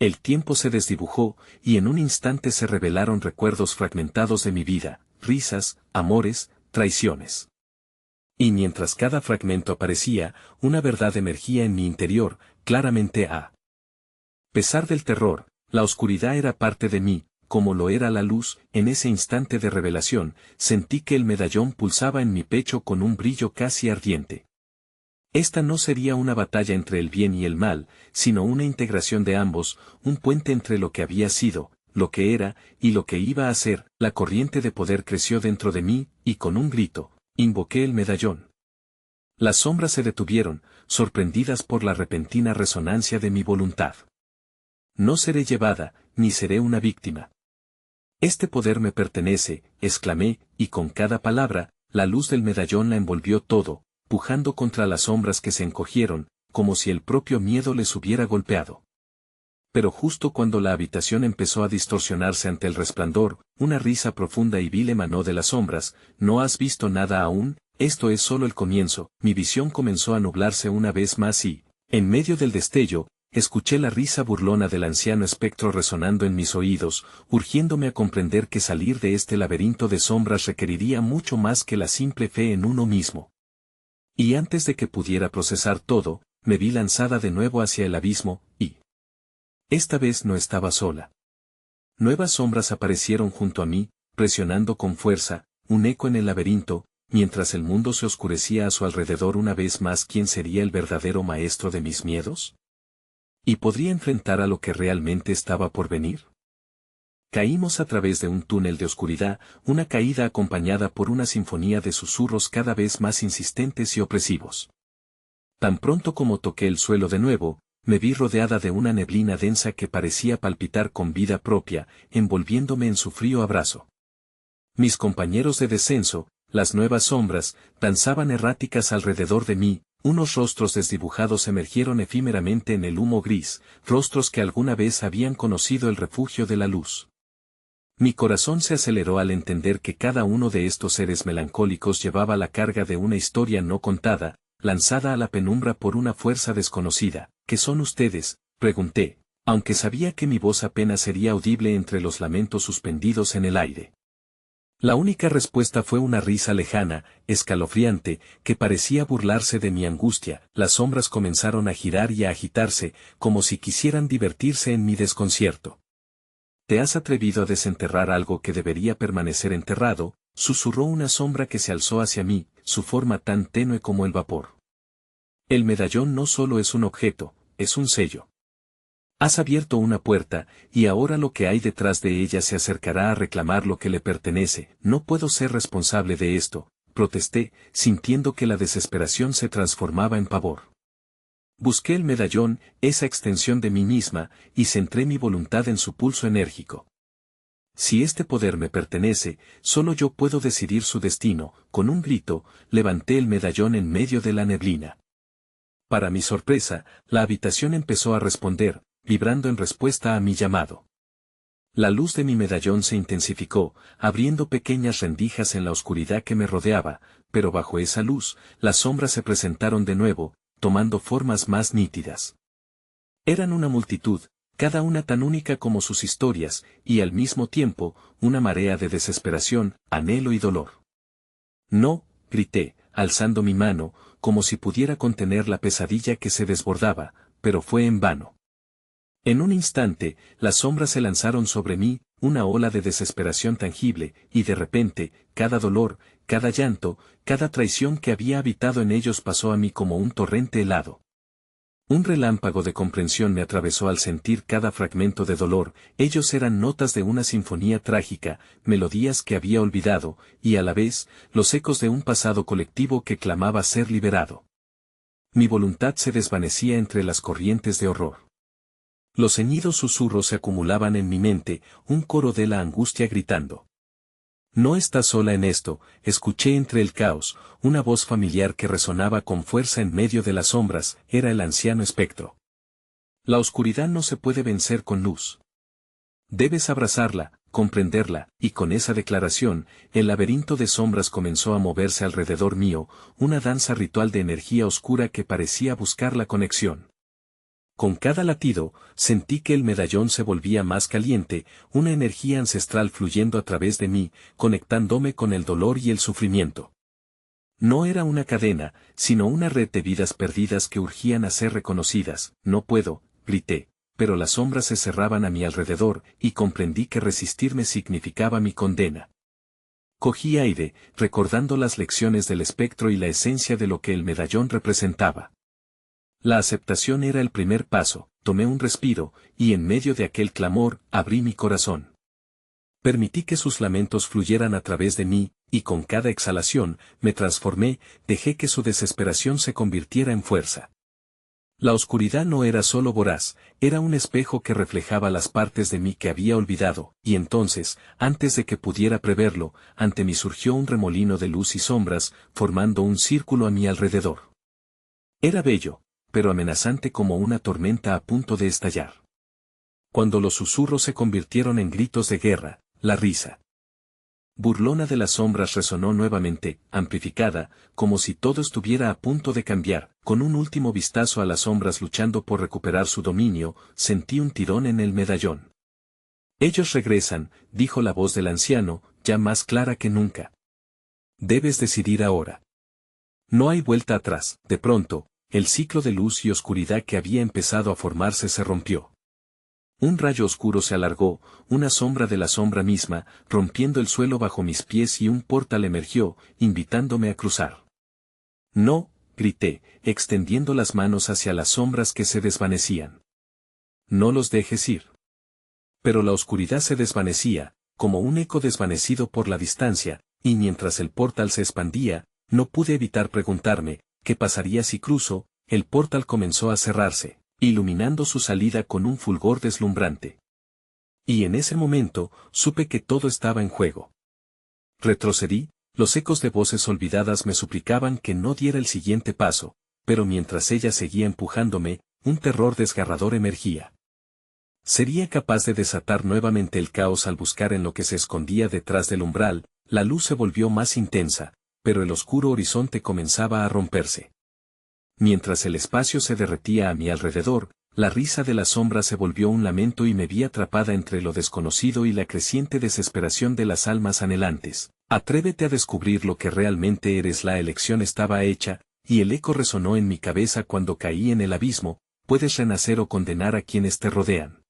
El tiempo se desdibujó, y en un instante se revelaron recuerdos fragmentados de mi vida, risas, amores, traiciones. Y mientras cada fragmento aparecía, una verdad emergía en mi interior, claramente a pesar del terror, la oscuridad era parte de mí, como lo era la luz. En ese instante de revelación, sentí que el medallón pulsaba en mi pecho con un brillo casi ardiente. Esta no sería una batalla entre el bien y el mal, sino una integración de ambos, un puente entre lo que había sido, lo que era, y lo que iba a ser. La corriente de poder creció dentro de mí, y con un grito, invoqué el medallón. Las sombras se detuvieron, sorprendidas por la repentina resonancia de mi voluntad. «No seré llevada, ni seré una víctima. Este poder me pertenece», exclamé, y con cada palabra, la luz del medallón la envolvió todo, pujando contra las sombras que se encogieron, como si el propio miedo les hubiera golpeado. Pero justo cuando la habitación empezó a distorsionarse ante el resplandor, una risa profunda y vil emanó de las sombras. «¿No has visto nada aún? Esto es solo el comienzo». Mi visión comenzó a nublarse una vez más y, en medio del destello, escuché la risa burlona del anciano espectro resonando en mis oídos, urgiéndome a comprender que salir de este laberinto de sombras requeriría mucho más que la simple fe en uno mismo. Y antes de que pudiera procesar todo, me vi lanzada de nuevo hacia el abismo, y esta vez no estaba sola. Nuevas sombras aparecieron junto a mí, presionando con fuerza, un eco en el laberinto, mientras el mundo se oscurecía a su alrededor una vez más. ¿Quién sería el verdadero maestro de mis miedos? ¿Y podría enfrentar a lo que realmente estaba por venir? Caímos a través de un túnel de oscuridad, una caída acompañada por una sinfonía de susurros cada vez más insistentes y opresivos. Tan pronto como toqué el suelo de nuevo, me vi rodeada de una neblina densa que parecía palpitar con vida propia, envolviéndome en su frío abrazo. Mis compañeros de descenso, las nuevas sombras, danzaban erráticas alrededor de mí. Unos rostros desdibujados emergieron efímeramente en el humo gris, rostros que alguna vez habían conocido el refugio de la luz. Mi corazón se aceleró al entender que cada uno de estos seres melancólicos llevaba la carga de una historia no contada, lanzada a la penumbra por una fuerza desconocida. ¿Qué son ustedes?, pregunté, aunque sabía que mi voz apenas sería audible entre los lamentos suspendidos en el aire. La única respuesta fue una risa lejana, escalofriante, que parecía burlarse de mi angustia. Las sombras comenzaron a girar y a agitarse, como si quisieran divertirse en mi desconcierto. «¿Te has atrevido a desenterrar algo que debería permanecer enterrado?», susurró una sombra que se alzó hacia mí, su forma tan tenue como el vapor. «El medallón no solo es un objeto, es un sello. Has abierto una puerta, y ahora lo que hay detrás de ella se acercará a reclamar lo que le pertenece». «No puedo ser responsable de esto», protesté, sintiendo que la desesperación se transformaba en pavor. Busqué el medallón, esa extensión de mí misma, y centré mi voluntad en su pulso enérgico. «Si este poder me pertenece, solo yo puedo decidir su destino». Con un grito, levanté el medallón en medio de la neblina. Para mi sorpresa, la habitación empezó a responder, vibrando en respuesta a mi llamado. La luz de mi medallón se intensificó, abriendo pequeñas rendijas en la oscuridad que me rodeaba, pero bajo esa luz, las sombras se presentaron de nuevo, tomando formas más nítidas. Eran una multitud, cada una tan única como sus historias, y al mismo tiempo, una marea de desesperación, anhelo y dolor. «No», grité, alzando mi mano, como si pudiera contener la pesadilla que se desbordaba, pero fue en vano. En un instante, las sombras se lanzaron sobre mí, una ola de desesperación tangible, y de repente, cada dolor, cada llanto, cada traición que había habitado en ellos pasó a mí como un torrente helado. Un relámpago de comprensión me atravesó al sentir cada fragmento de dolor. Ellos eran notas de una sinfonía trágica, melodías que había olvidado, y a la vez, los ecos de un pasado colectivo que clamaba ser liberado. Mi voluntad se desvanecía entre las corrientes de horror. Los ceñidos susurros se acumulaban en mi mente, un coro de la angustia gritando. «No estás sola en esto», escuché entre el caos, una voz familiar que resonaba con fuerza en medio de las sombras. Era el anciano espectro. «La oscuridad no se puede vencer con luz. Debes abrazarla, comprenderla», y con esa declaración, el laberinto de sombras comenzó a moverse alrededor mío, una danza ritual de energía oscura que parecía buscar la conexión. Con cada latido, sentí que el medallón se volvía más caliente, una energía ancestral fluyendo a través de mí, conectándome con el dolor y el sufrimiento. No era una cadena, sino una red de vidas perdidas que urgían a ser reconocidas. «No puedo», grité, pero las sombras se cerraban a mi alrededor, y comprendí que resistirme significaba mi condena. Cogí aire, recordando las lecciones del espectro y la esencia de lo que el medallón representaba. La aceptación era el primer paso. Tomé un respiro, y en medio de aquel clamor, abrí mi corazón. Permití que sus lamentos fluyeran a través de mí, y con cada exhalación, me transformé, dejé que su desesperación se convirtiera en fuerza. La oscuridad no era solo voraz, era un espejo que reflejaba las partes de mí que había olvidado, y entonces, antes de que pudiera preverlo, ante mí surgió un remolino de luz y sombras, formando un círculo a mi alrededor. Era bello, pero amenazante como una tormenta a punto de estallar. Cuando los susurros se convirtieron en gritos de guerra, la risa burlona de las sombras resonó nuevamente, amplificada, como si todo estuviera a punto de cambiar. Con un último vistazo a las sombras luchando por recuperar su dominio, sentí un tirón en el medallón. «Ellos regresan», dijo la voz del anciano, ya más clara que nunca. «Debes decidir ahora. No hay vuelta atrás». De pronto, el ciclo de luz y oscuridad que había empezado a formarse se rompió. Un rayo oscuro se alargó, una sombra de la sombra misma, rompiendo el suelo bajo mis pies, y un portal emergió, invitándome a cruzar. «No», grité, extendiendo las manos hacia las sombras que se desvanecían. «No los dejes ir». Pero la oscuridad se desvanecía, como un eco desvanecido por la distancia, y mientras el portal se expandía, no pude evitar preguntarme, ¿qué pasaría si cruzo? El portal comenzó a cerrarse, iluminando su salida con un fulgor deslumbrante. Y en ese momento, supe que todo estaba en juego. Retrocedí, los ecos de voces olvidadas me suplicaban que no diera el siguiente paso, pero mientras ella seguía empujándome, un terror desgarrador emergía. Sería capaz de desatar nuevamente el caos al buscar en lo que se escondía detrás del umbral. La luz se volvió más intensa, pero el oscuro horizonte comenzaba a romperse. Mientras el espacio se derretía a mi alrededor, la risa de la sombra se volvió un lamento y me vi atrapada entre lo desconocido y la creciente desesperación de las almas anhelantes. Atrévete a descubrir lo que realmente eres. La elección estaba hecha, y el eco resonó en mi cabeza cuando caí en el abismo. Puedes renacer o condenar a quienes te rodean.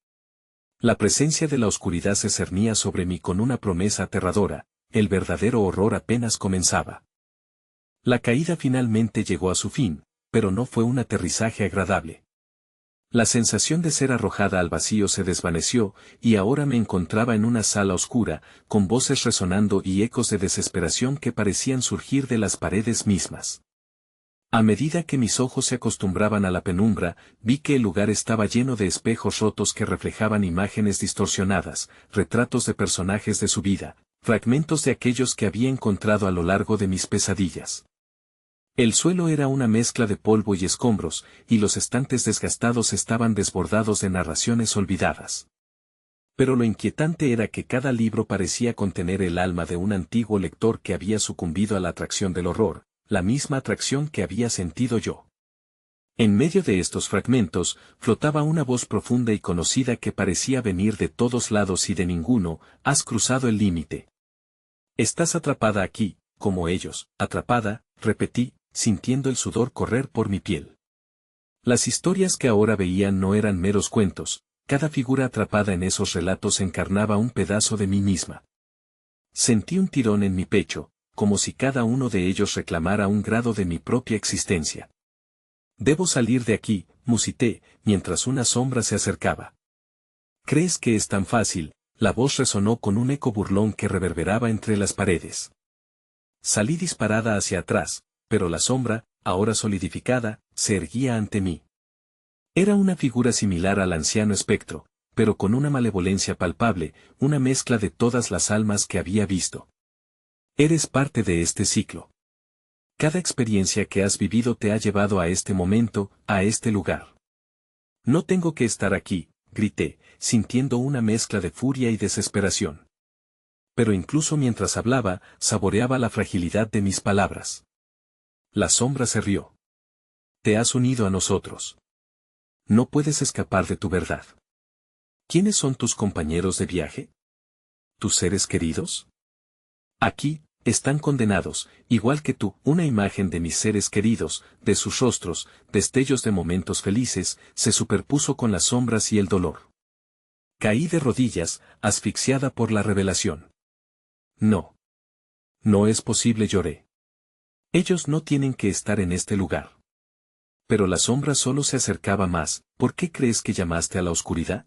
La presencia de la oscuridad se cernía sobre mí con una promesa aterradora. El verdadero horror apenas comenzaba. La caída finalmente llegó a su fin, pero no fue un aterrizaje agradable. La sensación de ser arrojada al vacío se desvaneció, y ahora me encontraba en una sala oscura, con voces resonando y ecos de desesperación que parecían surgir de las paredes mismas. A medida que mis ojos se acostumbraban a la penumbra, vi que el lugar estaba lleno de espejos rotos que reflejaban imágenes distorsionadas, retratos de personajes de su vida, fragmentos de aquellos que había encontrado a lo largo de mis pesadillas. El suelo era una mezcla de polvo y escombros, y los estantes desgastados estaban desbordados de narraciones olvidadas. Pero lo inquietante era que cada libro parecía contener el alma de un antiguo lector que había sucumbido a la atracción del horror, la misma atracción que había sentido yo. En medio de estos fragmentos, flotaba una voz profunda y conocida que parecía venir de todos lados y de ninguno. Has cruzado el límite. Estás atrapada aquí, como ellos, atrapada, repetí, sintiendo el sudor correr por mi piel. Las historias que ahora veía no eran meros cuentos, cada figura atrapada en esos relatos encarnaba un pedazo de mí misma. Sentí un tirón en mi pecho, como si cada uno de ellos reclamara un grado de mi propia existencia. Debo salir de aquí, musité, mientras una sombra se acercaba. ¿Crees que es tan fácil? La voz resonó con un eco burlón que reverberaba entre las paredes. Salí disparada hacia atrás, pero la sombra, ahora solidificada, se erguía ante mí. Era una figura similar al anciano espectro, pero con una malevolencia palpable, una mezcla de todas las almas que había visto. Eres parte de este ciclo. Cada experiencia que has vivido te ha llevado a este momento, a este lugar. No tengo que estar aquí, grité, sintiendo una mezcla de furia y desesperación. Pero incluso mientras hablaba, saboreaba la fragilidad de mis palabras. La sombra se rió. Te has unido a nosotros. No puedes escapar de tu verdad. ¿Quiénes son tus compañeros de viaje? ¿Tus seres queridos? Aquí, están condenados, igual que tú. Una imagen de mis seres queridos, de sus rostros, destellos de momentos felices, se superpuso con las sombras y el dolor. Caí de rodillas, asfixiada por la revelación. No. No es posible, lloré. Ellos no tienen que estar en este lugar. Pero la sombra solo se acercaba más. ¿Por qué crees que llamaste a la oscuridad?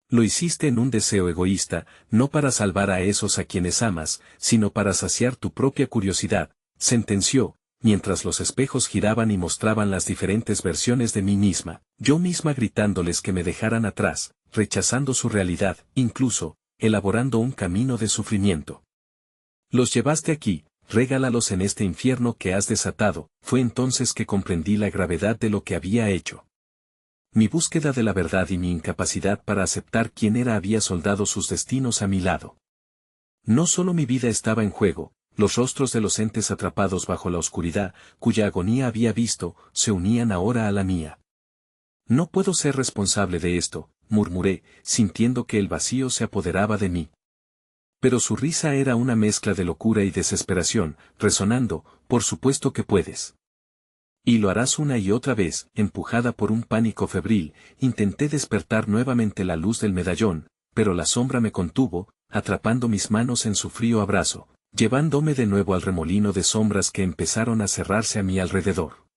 Lo hiciste en un deseo egoísta, no para salvar a esos a quienes amas, sino para saciar tu propia curiosidad, sentenció, mientras los espejos giraban y mostraban las diferentes versiones de mí misma, yo misma gritándoles que me dejaran atrás, rechazando su realidad, incluso, elaborando un camino de sufrimiento. Los llevaste aquí, regálalos en este infierno que has desatado. Fue entonces que comprendí la gravedad de lo que había hecho. Mi búsqueda de la verdad y mi incapacidad para aceptar quién era había soldado sus destinos a mi lado. No solo mi vida estaba en juego, los rostros de los entes atrapados bajo la oscuridad, cuya agonía había visto, se unían ahora a la mía. No puedo ser responsable de esto, murmuré, sintiendo que el vacío se apoderaba de mí. Pero su risa era una mezcla de locura y desesperación, resonando, por supuesto que puedes. Y lo harás una y otra vez. Empujada por un pánico febril, intenté despertar nuevamente la luz del medallón, pero la sombra me contuvo, atrapando mis manos en su frío abrazo, llevándome de nuevo al remolino de sombras que empezaron a cerrarse a mi alrededor.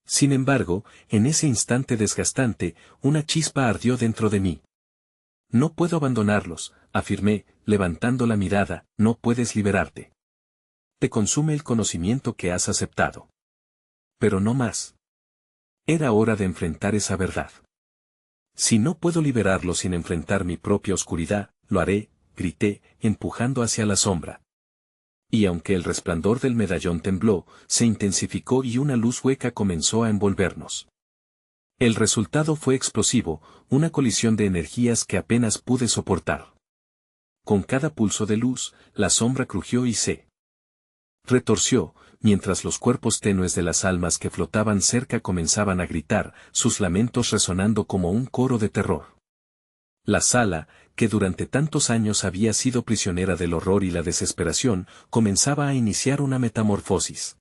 Sin embargo, en ese instante desgastante, una chispa ardió dentro de mí. No puedo abandonarlos, afirmé, levantando la mirada. No puedes liberarte. Te consume el conocimiento que has aceptado. Pero no más. Era hora de enfrentar esa verdad. Si no puedo liberarlo sin enfrentar mi propia oscuridad, lo haré, grité, empujando hacia la sombra. Y aunque el resplandor del medallón tembló, se intensificó y una luz hueca comenzó a envolvernos. El resultado fue explosivo, una colisión de energías que apenas pude soportar. Con cada pulso de luz, la sombra crujió y se retorció, mientras los cuerpos tenues de las almas que flotaban cerca comenzaban a gritar, sus lamentos resonando como un coro de terror. La sala, que durante tantos años había sido prisionera del horror y la desesperación, comenzaba a iniciar una metamorfosis.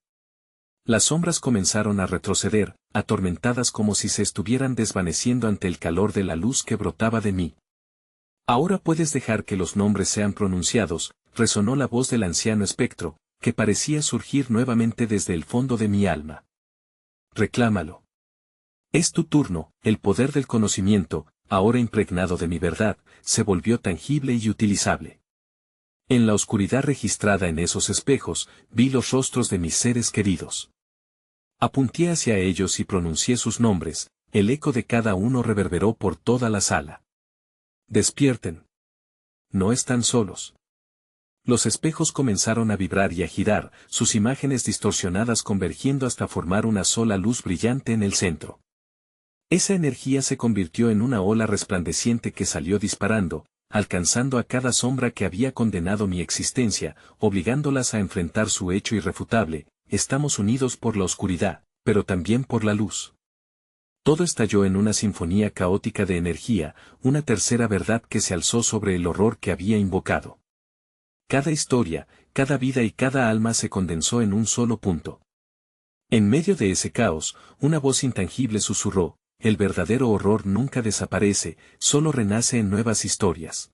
Las sombras comenzaron a retroceder, atormentadas como si se estuvieran desvaneciendo ante el calor de la luz que brotaba de mí. Ahora puedes dejar que los nombres sean pronunciados, resonó la voz del anciano espectro, que parecía surgir nuevamente desde el fondo de mi alma. Reclámalo. Es tu turno, el poder del conocimiento, ahora impregnado de mi verdad, se volvió tangible y utilizable. En la oscuridad registrada en esos espejos, vi los rostros de mis seres queridos. Apunté hacia ellos y pronuncié sus nombres, el eco de cada uno reverberó por toda la sala. Despierten. No están solos. Los espejos comenzaron a vibrar y a girar, sus imágenes distorsionadas convergiendo hasta formar una sola luz brillante en el centro. Esa energía se convirtió en una ola resplandeciente que salió disparando, alcanzando a cada sombra que había condenado mi existencia, obligándolas a enfrentar su hecho irrefutable: estamos unidos por la oscuridad, pero también por la luz. Todo estalló en una sinfonía caótica de energía, una tercera verdad que se alzó sobre el horror que había invocado. Cada historia, cada vida y cada alma se condensó en un solo punto. En medio de ese caos, una voz intangible susurró: el verdadero horror nunca desaparece, solo renace en nuevas historias.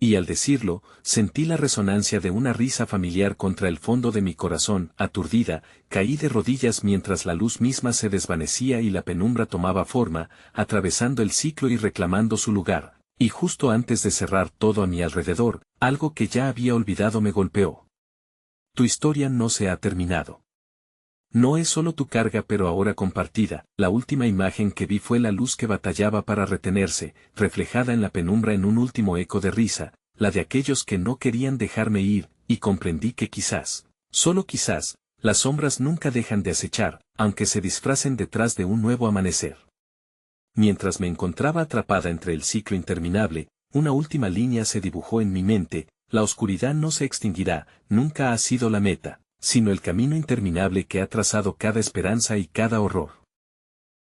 Y al decirlo, sentí la resonancia de una risa familiar contra el fondo de mi corazón. Aturdida, caí de rodillas mientras la luz misma se desvanecía y la penumbra tomaba forma, atravesando el ciclo y reclamando su lugar. Y justo antes de cerrar todo a mi alrededor, algo que ya había olvidado me golpeó. Tu historia no se ha terminado. No es solo tu carga, pero ahora compartida. La última imagen que vi fue la luz que batallaba para retenerse, reflejada en la penumbra en un último eco de risa, la de aquellos que no querían dejarme ir, y comprendí que quizás, solo quizás, las sombras nunca dejan de acechar, aunque se disfracen detrás de un nuevo amanecer. Mientras me encontraba atrapada entre el ciclo interminable, una última línea se dibujó en mi mente: la oscuridad no se extinguirá, nunca ha sido la meta, sino el camino interminable que ha trazado cada esperanza y cada horror.